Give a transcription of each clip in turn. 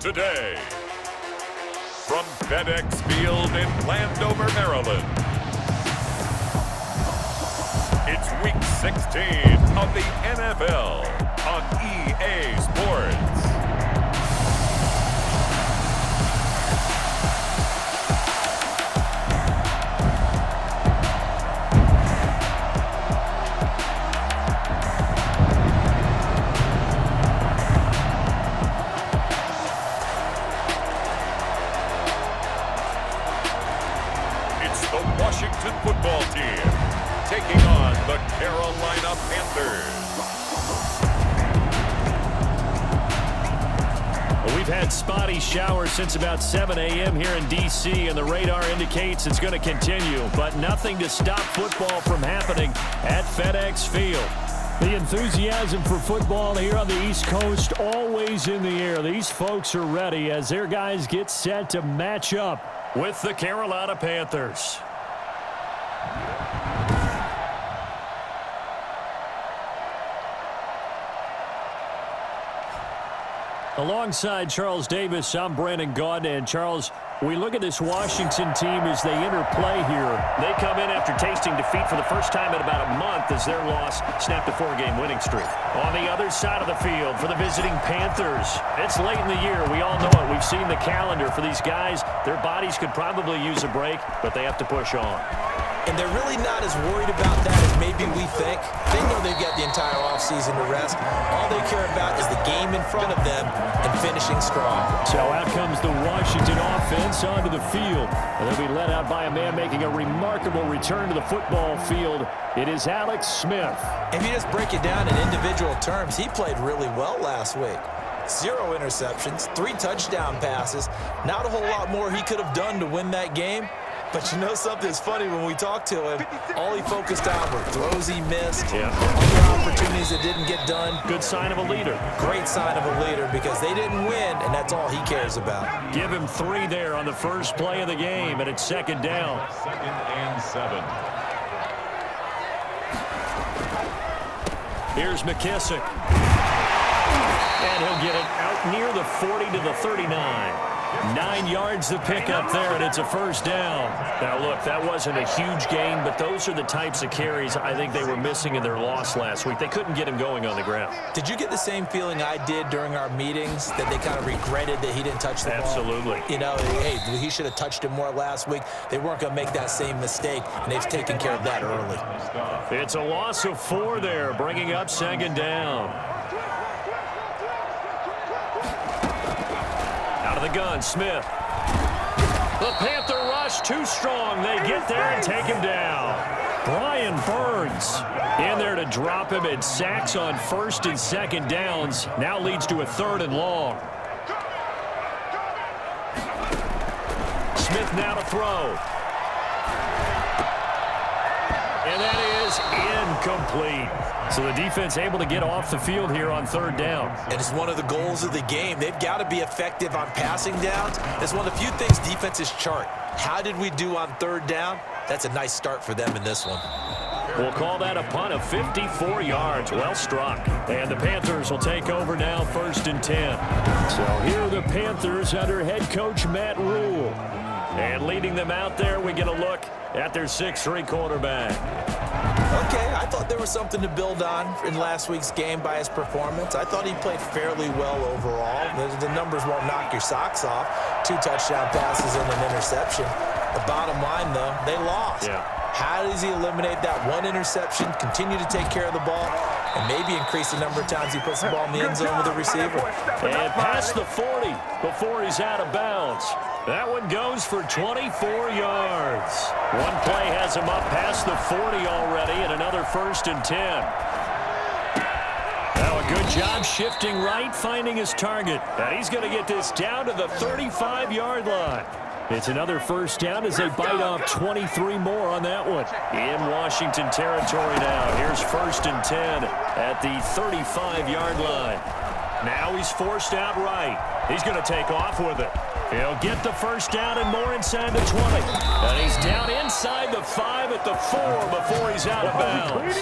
today. From FedEx Field in Landover, Maryland, it's Week 16 of the NFL on EA Sports. Washington football team taking on the Carolina Panthers. Well, we've had spotty showers since about 7 a.m. here in D.C., and the radar indicates it's going to continue, but nothing to stop football from happening at FedEx Field. The enthusiasm for football here on the East Coast always in the air. These folks are ready as their guys get set to match up with the Carolina Panthers. Alongside Charles Davis, I'm Brandon Gaudin. And Charles, we look at this Washington team as they interplay here. They come in after tasting defeat for the first time in about a month as their loss snapped a 4-game winning streak. On the other side of the field for the visiting Panthers, it's late in the year. We all know it. We've seen the calendar for these guys. Their bodies could probably use a break, but they have to push on. And they're really not as worried about that as maybe we think. They know they've got the entire offseason to rest. All they care about is the game in front of them and finishing strong. So out comes the Washington offense onto the field. And they'll be led out by a man making a remarkable return to the football field. It is Alex Smith. If you just break it down in individual terms, he played really well last week. 0 interceptions, 3 touchdown passes. Not a whole lot more he could have done to win that game. But you know something's funny, when we talked to him, all he focused on were throws he missed, other opportunities that didn't get done. Good sign of a leader. Great sign of a leader because they didn't win, and that's all he cares about. Give him 3 there on the first play of the game, and it's second down. 2nd and 7. Here's McKissick. And he'll get it out near the 40 to the 39. 9 yards to pick up there, and it's a first down. Now, look, that wasn't a huge gain, but those are the types of carries I think they were missing in their loss last week. They couldn't get him going on the ground. Did you get the same feeling I did during our meetings, that they kind of regretted that he didn't touch the ball? Absolutely. You know, hey, he should have touched him more last week. They weren't going to make that same mistake, and they've taken care of that early. It's a loss of 4 there, bringing up second down. Out of the gun, Smith. The Panther rush too strong. They get there and take him down. Brian Burns in there to drop him. It sacks on 1st and 2nd downs. Now leads to a 3rd and long. Smith now to throw. And that is incomplete. So the defense able to get off the field here on 3rd down. And it's one of the goals of the game. They've got to be effective on passing downs. It's one of the few things defenses chart. How did we do on 3rd down? That's a nice start for them in this one. We'll call that a punt of 54 yards. Well struck. And the Panthers will take over now, 1st and 10. So here are the Panthers under head coach Matt Rule. And leading them out there, we get a look at their 6'3" quarterback. Okay, I thought there was something to build on in last week's game by his performance. I thought he played fairly well overall. The numbers won't knock your socks off. 2 touchdown passes and an interception. The bottom line, though, they lost. Yeah. How does he eliminate that 1 interception, continue to take care of the ball, and maybe increase the number of times he puts the ball in the end zone with a receiver? And past the 40 before he's out of bounds. That one goes for 24 yards. One play has him up past the 40 already, and another 1st and 10. Now a good job shifting right, finding his target. And he's going to get this down to the 35-yard line. It's another first down as they bite off 23 more on that one. In Washington territory now. Here's 1st and 10 at the 35-yard line. Now he's forced out right. He's going to take off with it. He'll get the first down and more inside the 20. And he's down inside the 5 at the 4 before he's out of bounds.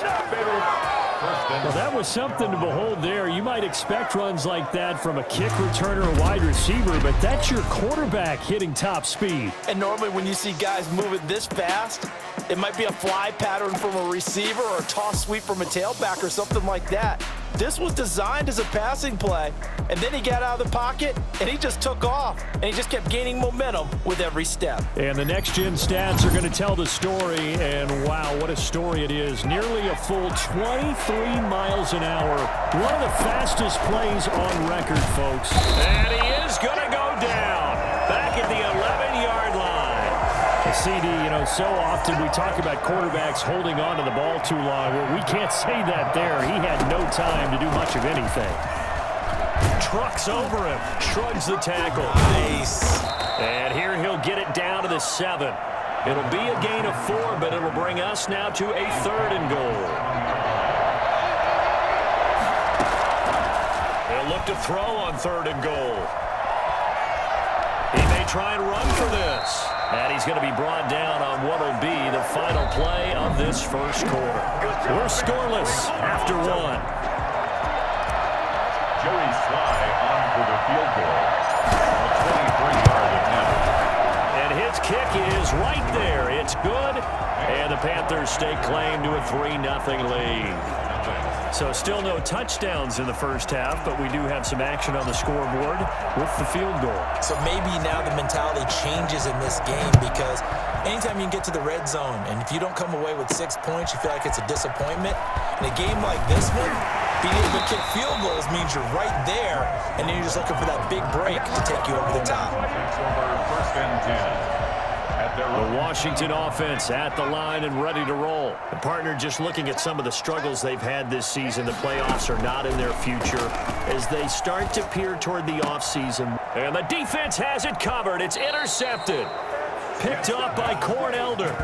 Well, that was something to behold there. You might expect runs like that from a kick returner or wide receiver, but that's your quarterback hitting top speed. And normally when you see guys moving this fast, it might be a fly pattern from a receiver or a toss sweep from a tailback or something like that. This was designed as a passing play, and then he got out of the pocket, and he just took off, and he just kept gaining momentum with every step. And the next-gen stats are going to tell the story, and wow, what a story it is. Nearly a full 23 miles an hour. One of the fastest plays on record, folks. And he is going to go down back at the 11-yard line. CD, you know, so often we talk about quarterbacks holding on to the ball too long. Well, we can't say that there. He had no time to do much of anything. Trucks over him, shrugs the tackle. Nice. And here he'll get it down to the 7. It'll be a gain of 4, but it'll bring us now to a 3rd and goal. They'll look to throw on 3rd and goal. He may try and run for this. And he's going to be brought down on what will be the final play of this first quarter. We're scoreless after 1. Joey Sly on for the field goal. A 23-yard attempt. And his kick is right there. It's good. And the Panthers stake claim to a 3-0 lead. So still no touchdowns in the first half, but we do have some action on the scoreboard with the field goal. So maybe now the mentality changes in this game, because anytime you can get to the red zone, and if you don't come away with 6 points, you feel like it's a disappointment. In a game like this one, being able to kick field goals means you're right there, and then you're just looking for that big break to take you over the top. First and 10. The Washington offense at the line and ready to roll. The partner, just looking at some of the struggles they've had this season, the playoffs are not in their future as they start to peer toward the offseason. And the defense has it covered. It's intercepted. Picked off by Cornelder.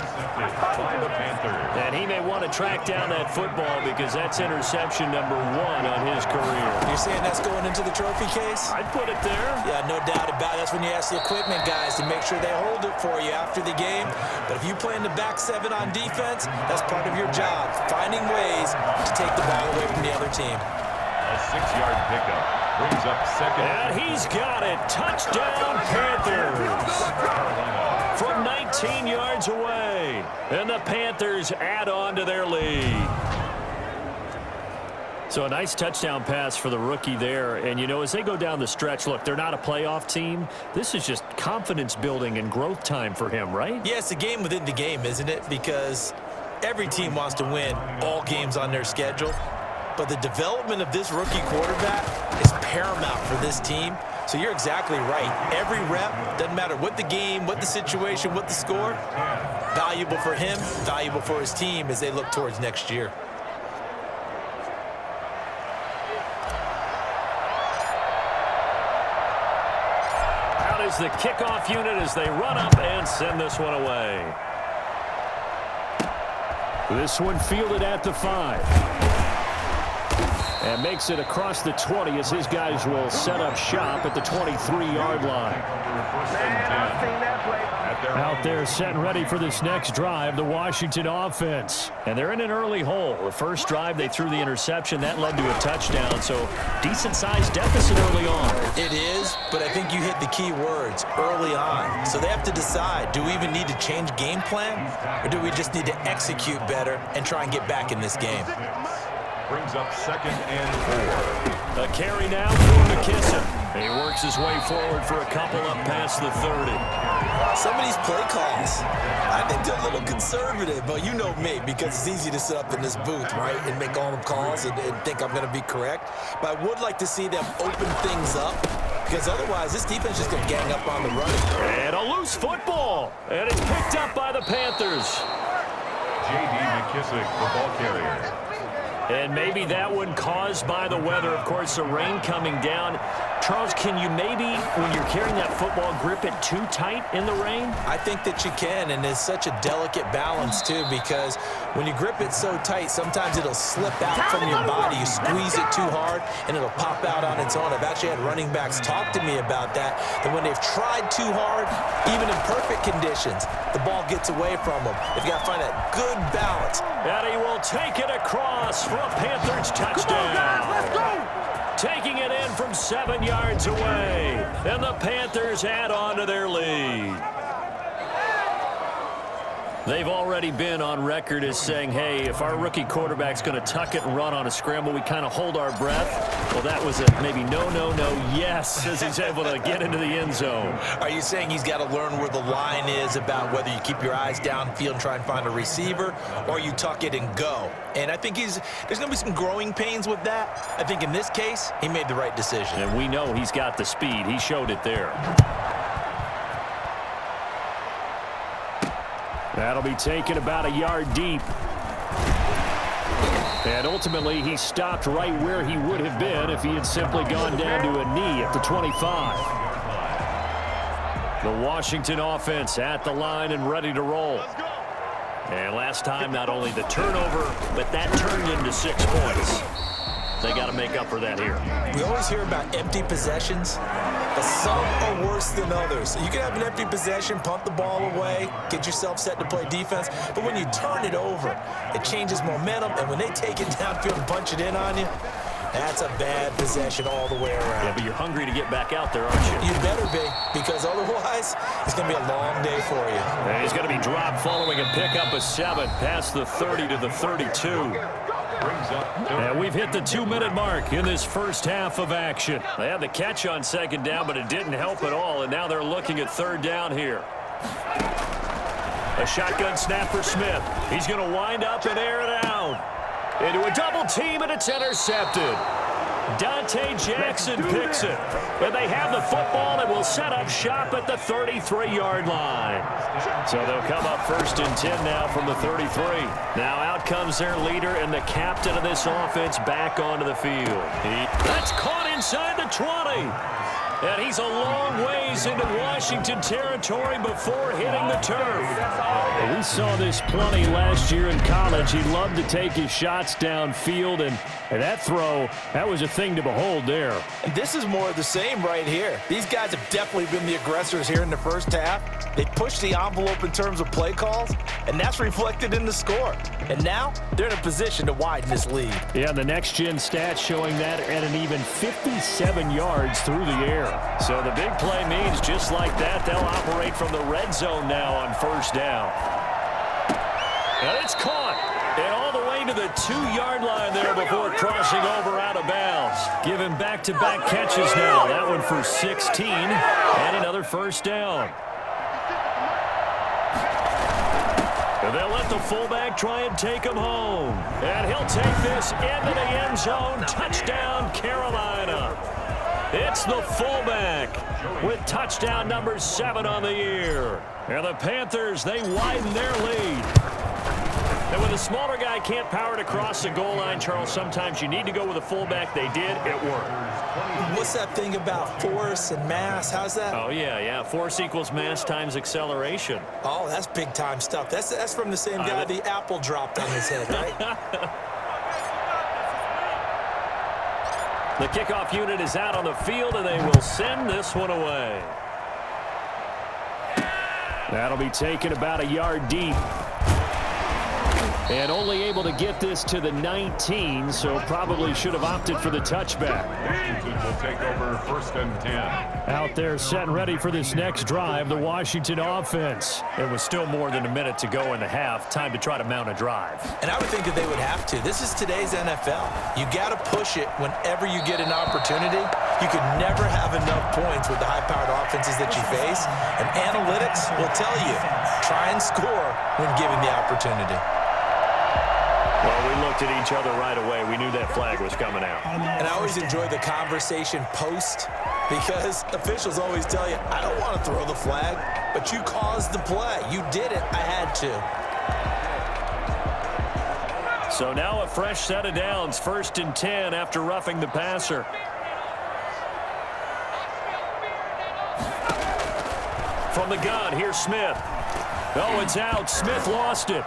And he may want to track down that football because that's interception number 1 on his career. You're saying that's going into the trophy case? I'd put it there. Yeah, no doubt about it. That's when you ask the equipment guys to make sure they hold it for you after the game. But if you play in the back 7 on defense, that's part of your job, finding ways to take the ball away from the other team. A 6-yard pickup brings up 2nd. And he's got it. Touchdown, Panthers. From 19 yards away. And the Panthers add on to their lead. So a nice touchdown pass for the rookie there. And, you know, as they go down the stretch, look, they're not a playoff team. This is just confidence building and growth time for him, right? Yeah, it's a game within the game, isn't it? Because every team wants to win all games on their schedule. But the development of this rookie quarterback is paramount for this team. So you're exactly right. Every rep, doesn't matter what the game, what the situation, what the score, valuable for him, valuable for his team as they look towards next year. Out is the kickoff unit as they run up and send this one away. This one fielded at the 5. And makes it across the 20 as his guys will set up shop at the 23-yard line. Out there set and ready for this next drive, the Washington offense. And they're in an early hole. The first drive, they threw the interception. That led to a touchdown, so decent-sized deficit early on. It is, but I think you hit the key words, early on. So they have to decide, do we even need to change game plan, or do we just need to execute better and try and get back in this game? Brings up 2nd and 4. A carry now for McKissick. He works his way forward for a couple up past the 30. Some of these play calls, I think they're a little conservative, but you know me, because it's easy to sit up in this booth, right, and make all the calls and think I'm going to be correct. But I would like to see them open things up, because otherwise this defense is just going to gang up on the run. And a loose football, and it's picked up by the Panthers. J.D. McKissick, the ball carrier. And maybe that one caused by the weather. Of course, the rain coming down. Charles, can you maybe, when you're carrying that football, grip it too tight in the rain? I think that you can, and it's such a delicate balance, too, because when you grip it so tight, sometimes it'll slip out from your body. You squeeze it too hard, and it'll pop out on its own. I've actually had running backs talk to me about that when they've tried too hard, even in perfect conditions, the ball gets away from him. If you got to find that good balance. And he will take it across for a Panthers touchdown. Come on, guys, let's go! Taking it in from 7 yards away. And the Panthers add on to their lead. They've already been on record as saying, hey, if our rookie quarterback's going to tuck it and run on a scramble, we kind of hold our breath. Well, that was a maybe no, yes, as he's able to get into the end zone. Are you saying he's got to learn where the line is about whether you keep your eyes downfield and try and find a receiver, or you tuck it and go? And I think there's going to be some growing pains with that. I think in this case, he made the right decision. And we know he's got the speed. He showed it there. That'll be taken about a yard deep. And ultimately, he stopped right where he would have been if he had simply gone down to a knee at the 25. The Washington offense at the line and ready to roll. And last time, not only the turnover, but that turned into 6 points. They got to make up for that here. We always hear about empty possessions, but some are worse than others. You can have an empty possession, punt the ball away, get yourself set to play defense, but when you turn it over, it changes momentum, and when they take it downfield and punch it in on you, that's a bad possession all the way around. Yeah, but you're hungry to get back out there, aren't you? You better be, because otherwise, it's going to be a long day for you. And he's going to be dropped following a pickup of 7 past the 30 to the 32. And we've hit the 2-minute mark in this first half of action. They had the catch on second down, but it didn't help at all, and now they're looking at third down here. A shotgun snap for Smith. He's going to wind up and air it out. Into a double team, and it's intercepted. Dante Jackson picks it. And they have the football and will set up shop at the 33-yard line. So they'll come up 1st and 10 now from the 33. Now out comes their leader and the captain of this offense back onto the field. That's caught inside the 20. And he's a long ways into Washington territory before hitting the turf. We saw this plenty last year in college. He loved to take his shots downfield, and that throw, that was a thing to behold there. And this is more of the same right here. These guys have definitely been the aggressors here in the first half. They pushed the envelope in terms of play calls, and that's reflected in the score. And now they're in a position to widen this lead. Yeah, the next-gen stats showing that at an even 57 yards through the air. So the big play means just like that, they'll operate from the red zone now on first down. And it's caught. And all the way to the 2-yard line there before crossing over out of bounds. Giving back-to-back catches now. That one for 16 and another first down. And they'll let the fullback try and take him home. And he'll take this into the end zone. Touchdown, Carolina. It's the fullback with touchdown number 7 on the year. And the Panthers, they widen their lead. And when the smaller guy can't power it across the goal line, Charles, sometimes you need to go with a fullback. They did. It worked. What's that thing about force and mass? How's that? Oh, yeah. Force equals mass times acceleration. Oh, that's big-time stuff. That's from the same guy the apple dropped on his head, right? The kickoff unit is out on the field, and they will send this one away. That'll be taken about a yard deep. And only able to get this to the 19, so probably should have opted for the touchback. Washington will take over 1st and 10. Out there set and ready for this next drive, the Washington offense. It was still more than a minute to go in the half. Time to try to mount a drive. And I would think that they would have to. This is today's NFL. You got to push it whenever you get an opportunity. You could never have enough points with the high-powered offenses that you face. And analytics will tell you, try and score when given the opportunity. Well, we looked at each other right away. We knew that flag was coming out. And I always enjoy the conversation post because officials always tell you, I don't want to throw the flag, but you caused the play. You did it. I had to. So now a fresh set of downs, 1st and 10 after roughing the passer. From the gun, here's Smith. Oh, it's out. Smith lost it.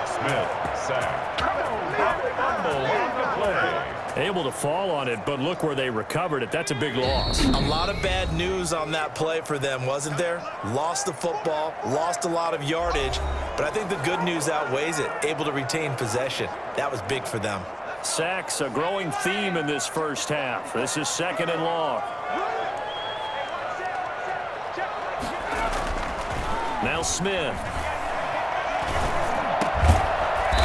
Smith sacked. Fumble on the play. Able to fall on it, but look where they recovered it. That's a big loss. A lot of bad news on that play for them, wasn't there? Lost the football, lost a lot of yardage, but I think the good news outweighs it. Able to retain possession. That was big for them. Sacks, a growing theme in this first half. This is 2nd and long. Now Smith.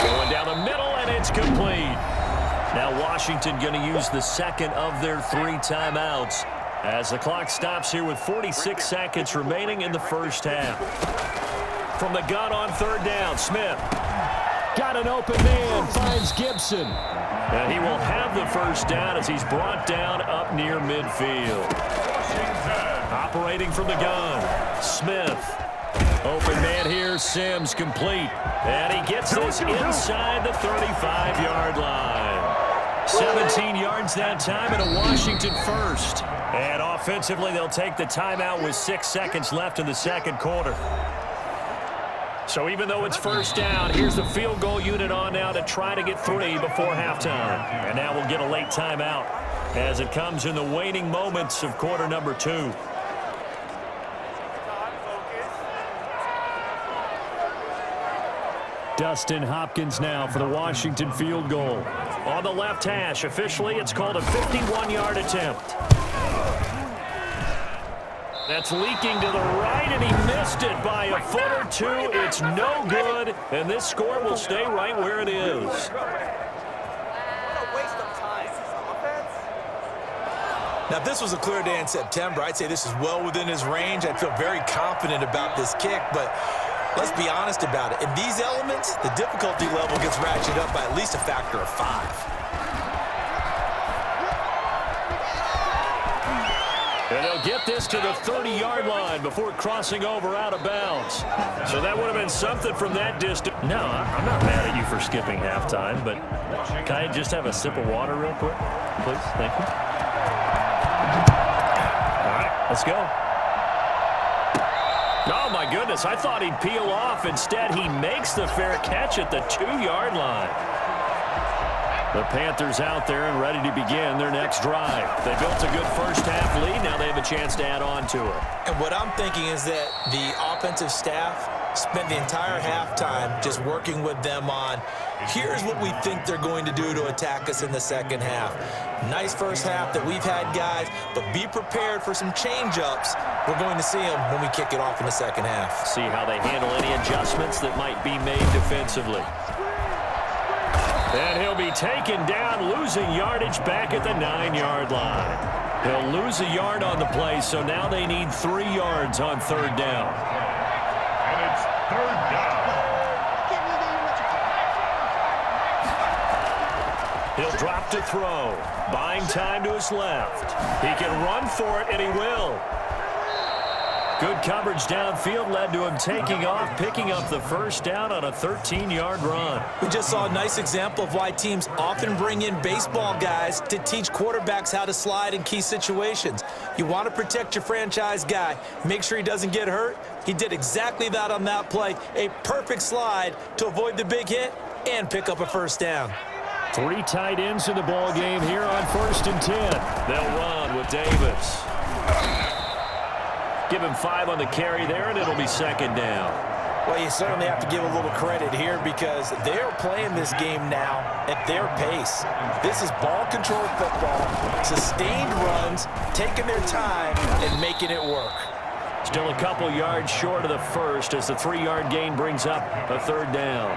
Going down the middle, and it's complete. Now Washington going to use the second of their 3 timeouts as the clock stops here with 46 seconds remaining in the first half. From the gun on 3rd down, Smith. Got an open man, finds Gibson. And he will have the first down as he's brought down up near midfield. Operating from the gun, Smith. Open man here, Sims complete. And he gets this inside the 35-yard line. 17 yards that time and a Washington first. And offensively, they'll take the timeout with 6 seconds left in the second quarter. So even though it's first down, here's the field goal unit on now to try to get 3 before halftime. And now we'll get a late timeout as it comes in the waning moments of quarter number 2. Dustin Hopkins now for the Washington field goal. On the left hash, officially, it's called a 51-yard attempt. That's leaking to the right, and he missed it by a foot or 2. It's no good, and this score will stay right where it is. Now, if this was a clear day in September, I'd say this is well within his range. I'd feel very confident about this kick, but let's be honest about it. In these elements, the difficulty level gets ratcheted up by at least a factor of 5. And they'll get this to the 30-yard line before crossing over out of bounds. So that would have been something from that distance. No, I'm not mad at you for skipping halftime, but can I just have a sip of water real quick, please? Thank you. All right, let's go. Oh, my goodness, I thought he'd peel off. Instead, he makes the fair catch at the 2-yard line. The Panthers out there and ready to begin their next drive. They built a good first-half lead. Now they have a chance to add on to it. And what I'm thinking is that the offensive staff spent the entire halftime just working with them on, here's what we think they're going to do to attack us in the second half. Nice first half that we've had, guys, but be prepared for some change-ups. We're going to see them when we kick it off in the second half. See how they handle any adjustments that might be made defensively. And he'll be taken down, losing yardage back at the 9-yard line. He'll lose a yard on the play, so now they need 3 yards on 3rd down. And it's 3rd down. He'll drop to throw, buying time to his left. He can run for it, and he will. Good coverage downfield led to him taking off, picking up the first down on a 13-yard run. We just saw a nice example of why teams often bring in baseball guys to teach quarterbacks how to slide in key situations. You want to protect your franchise guy. Make sure he doesn't get hurt. He did exactly that on that play. A perfect slide to avoid the big hit and pick up a first down. 3 tight ends in the ball game here on 1st and 10. They'll run with Davis. Give him 5 on the carry there, and it'll be 2nd down. Well, you certainly have to give a little credit here because they're playing this game now at their pace. This is ball-controlled football, sustained runs, taking their time, and making it work. Still a couple yards short of the first as the 3-yard gain brings up a 3rd down.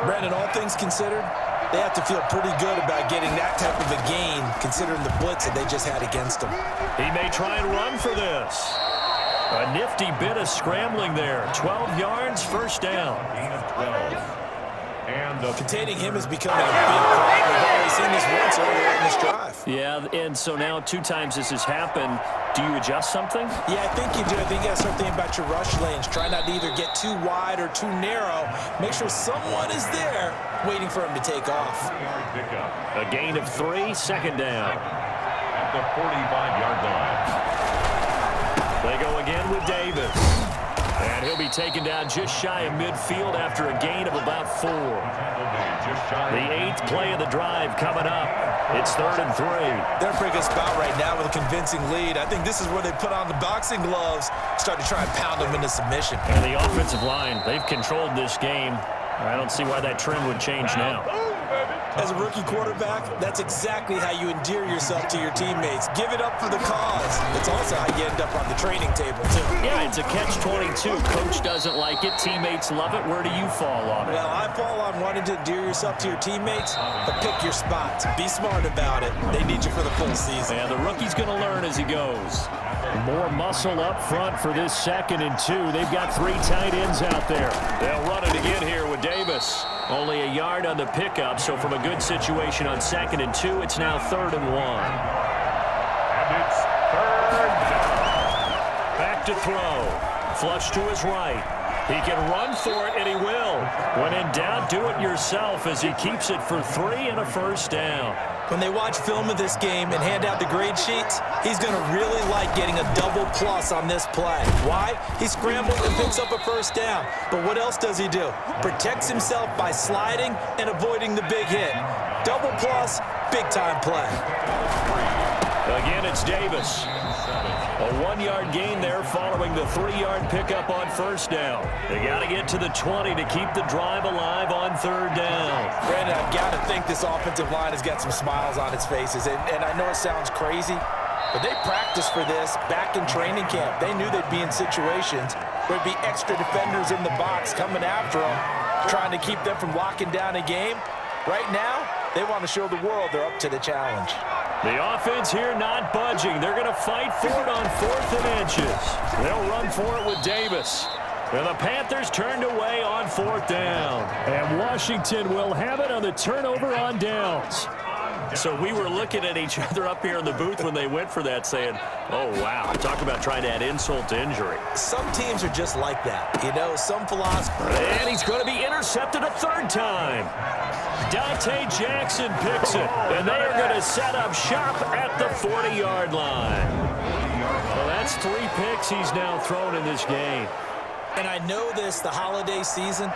Brandon, all things considered, they have to feel pretty good about getting that type of a gain considering the blitz that they just had against them. He may try and run for this. A nifty bit of scrambling there. 12 yards, first down. And containing him is becoming a big problem. We've already seen this once earlier in this drive. Yeah, and so now 2 times this has happened. Do you adjust something? Yeah, I think you do. I think you got to start thinking about your rush lanes. Try not to either get too wide or too narrow. Make sure someone is there waiting for him to take off. A gain of 3, 2nd down. At the 45-yard line. They go again with Davis. And And he'll be taken down just shy of midfield after a gain of about 4. The 8th play of the drive coming up. It's 3rd and 3. They're a pretty good spot right now with a convincing lead. I think this is where they put on the boxing gloves, start to try and pound them into submission. And the offensive line, they've controlled this game. I don't see why that trend would change now. As a rookie quarterback, that's exactly how you endear yourself to your teammates. Give it up for the cause. It's also how you end up on the training table, too. Yeah, it's a catch-22. Coach doesn't like it. Teammates love it. Where do you fall on it? Well, I fall on wanting to endear yourself to your teammates, but pick your spots. Be smart about it. They need you for the full season. And the rookie's going to learn as he goes. More muscle up front for this 2nd and 2. They've got 3 tight ends out there. They'll run it again here with Davis. Only a yard on the pickup, so from a good situation on 2nd and 2, it's now 3rd and 1. And it's 3rd down. Back to throw. Flush to his right. He can run for it, and he will. When in doubt, do it yourself as he keeps it for 3 and a first down. When they watch film of this game and hand out the grade sheets, he's going to really like getting a double plus on this play. Why? He scrambles and picks up a first down. But what else does he do? Protects himself by sliding and avoiding the big hit. Double plus, big-time play. Again, it's Davis. A 1-yard gain there following the 3-yard pickup on first down. They got to get to the 20 to keep the drive alive on 3rd down. Brandon, I've got to think this offensive line has got some smiles on its faces. And I know it sounds crazy, but they practiced for this back in training camp. They knew they'd be in situations where there'd be extra defenders in the box coming after them, trying to keep them from locking down a game. Right now, they want to show the world they're up to the challenge. The offense here not budging. They're going to fight for it on 4th and inches. They'll run for it with Davis. And the Panthers turned away on 4th down. And Washington will have it on the turnover on downs. So we were looking at each other up here in the booth when they went for that saying, oh, wow, talk about trying to add insult to injury. Some teams are just like that. You know, some philosophy. And he's going to be intercepted a 3rd time. Dante Jackson picks it, and they are going to set up shop at the 40-yard line. Well, that's 3 picks he's now thrown in this game. And I know this, the holiday season,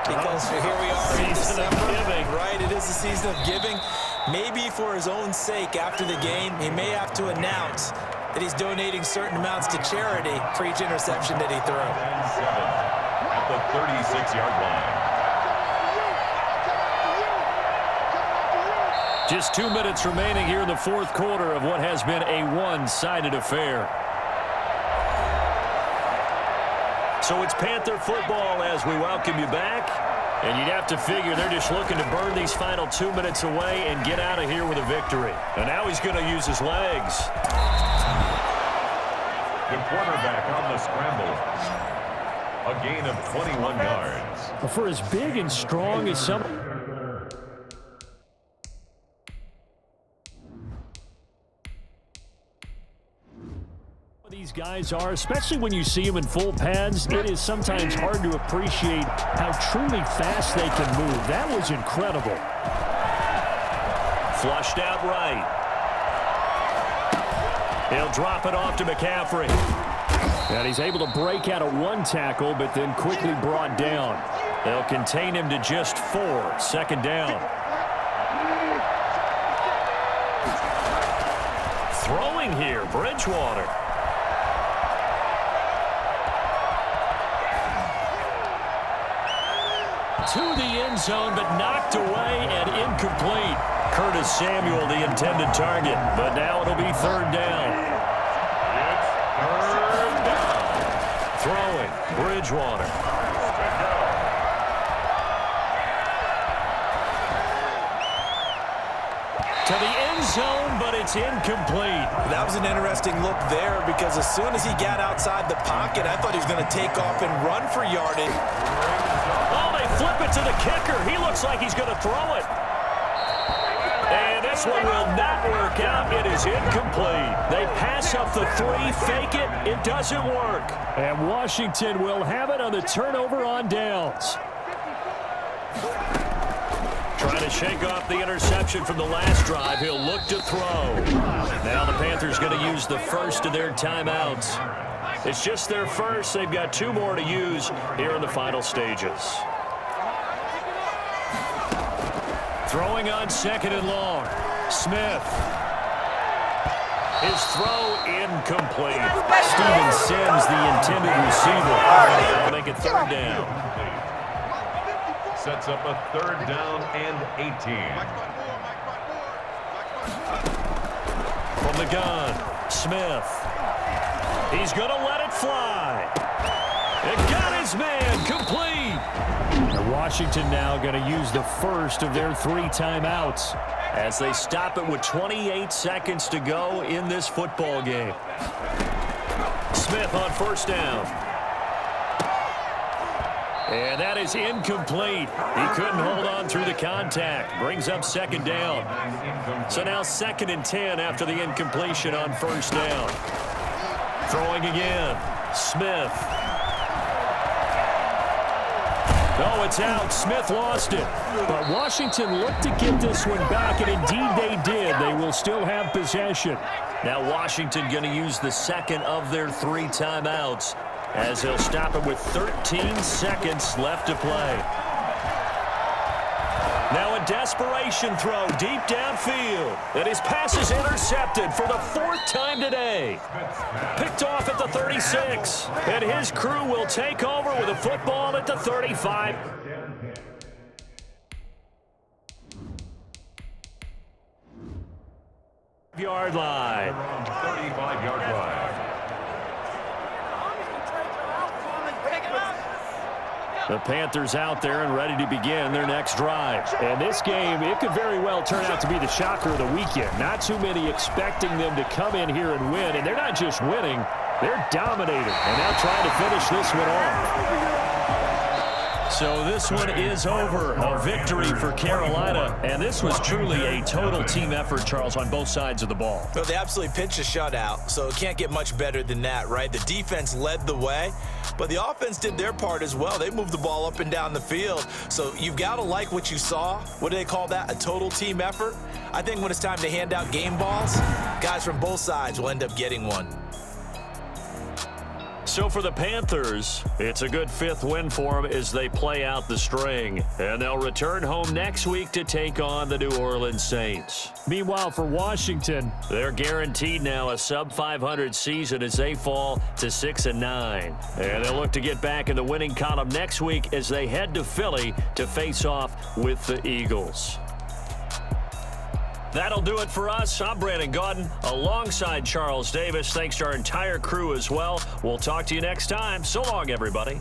because here we are in Season of December, giving. right? It is the season of giving. Maybe for his own sake after the game, he may have to announce that he's donating certain amounts to charity for each interception that he threw. At the 36-yard line. Just 2 minutes remaining here in the 4th quarter of what has been a one-sided affair. So it's Panther football as we welcome you back. And you'd have to figure they're just looking to burn these final 2 minutes away and get out of here with a victory. And now he's going to use his legs. The quarterback on the scramble. A gain of 21 yards. For as big and strong as some... These guys are, especially when you see them in full pads, it is sometimes hard to appreciate how truly fast they can move. That was incredible. Flushed out right. He'll drop it off to McCaffrey. And he's able to break out of 1 tackle, but then quickly brought down. They'll contain him to just 4. 2nd down. Throwing here, Bridgewater. To the end zone, but knocked away and incomplete. Curtis Samuel, the intended target, but now it'll be 3rd down. It's 3rd down. Throwing, Bridgewater. To the end zone, but it's incomplete. That was an interesting look there because as soon as he got outside the pocket, I thought he was going to take off and run for yardage. Oh, they flip it to the kicker. He looks like he's going to throw it. And this one will not work out. It is incomplete. They pass up the 3, fake it. It doesn't work. And Washington will have it on the turnover on downs. Trying to shake off the interception from the last drive. He'll look to throw. Now the Panthers going to use the first of their timeouts. It's just their first. They've got 2 more to use here in the final stages. Throwing on 2nd and long. Smith. His throw incomplete. Steven Sims, the intended receiver. That'll make it 3rd down. Sets up a 3rd down and 18. From the gun, Smith. He's going to let it fly. It got his man complete. And Washington now going to use the first of their 3 timeouts as they stop it with 28 seconds to go in this football game. Smith on 1st down. And that is incomplete. He couldn't hold on through the contact. Brings up 2nd down. So now 2nd and 10 after the incompletion on 1st down. Throwing again. Smith. No, it's out. Smith lost it. But Washington looked to get this one back, and indeed they did. They will still have possession. Now Washington going to use the 2nd of their 3 timeouts as they'll stop it with 13 seconds left to play. Now a desperation throw deep downfield. And his pass is intercepted for the 4th time today. Picked off at the 36. And his crew will take over with a football at the 35. Yard line. 35-yard line. The Panthers out there and ready to begin their next drive. And this game, it could very well turn out to be the shocker of the weekend. Not too many expecting them to come in here and win. And they're not just winning, they're dominating. And now trying to finish this one off. So this one is over. A victory for Carolina. And this was truly a total team effort, Charles, on both sides of the ball. Well, they absolutely pitched a shutout, so it can't get much better than that, right? The defense led the way, but the offense did their part as well. They moved the ball up and down the field. So you've got to like what you saw. What do they call that? A total team effort? I think when it's time to hand out game balls, guys from both sides will end up getting one. So for the Panthers, it's a good 5th win for them as they play out the string. And they'll return home next week to take on the New Orleans Saints. Meanwhile, for Washington, they're guaranteed now a sub-500 season as they fall to 6-9. And they'll look to get back in the winning column next week as they head to Philly to face off with the Eagles. That'll do it for us. I'm Brandon Gaudin alongside Charles Davis. Thanks to our entire crew as well. We'll talk to you next time. So long, everybody.